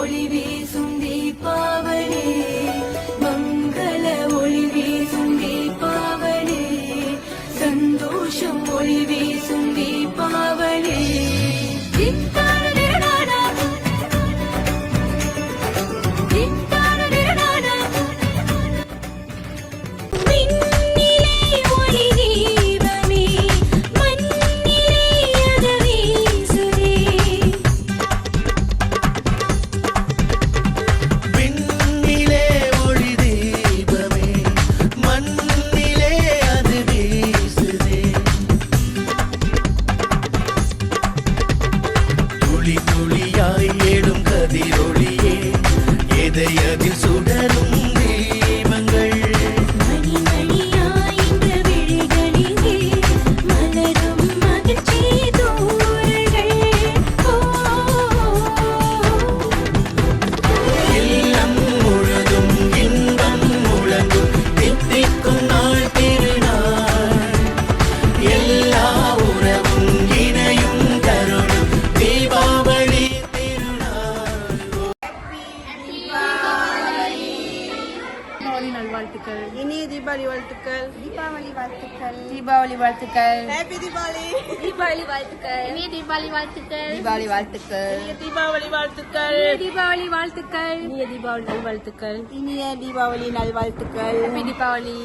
ஒளி வீசும் தீபாவளி, மங்கள ஒளி வீசும் தீபாவளி, சந்தோஷம் ஒளி வீசும் தீபாவளி. துளி துளியாய் ஏடும் கதிரொளியே, எதையதில் சுடரும் தீபங்கள். மணி மணியாய் இந்த விழிகளிலே மலரும் மகிழ்ச்சி தூரங்கள். இல்லம் முழுதும் இன்பம் முழங்கும் தித்திக்கும் நாள் திருநாள். எல்லா உறவும் இணையும் தருணம் தீபாவளி திருநாள். நல்வாழ்த்துக்கள். இனிய தீபாவளி வாழ்த்துக்கள். தீபாவளி வாழ்த்துக்கள். தீபாவளி வாழ்த்துக்கள். ஹேப்பி தீபாவளி. தீபாவளி வாழ்த்துக்கள். இனிய தீபாவளி வாழ்த்துக்கள். தீபாவளி வாழ்த்துக்கள். இனிய தீபாவளி வாழ்த்துக்கள். தீபாவளி வாழ்த்துக்கள். இனிய தீபாவளி நல்வாழ்த்துக்கள். இனிய தீபாவளி நல்வாழ்த்துக்கள். ஹேப்பி தீபாவளி.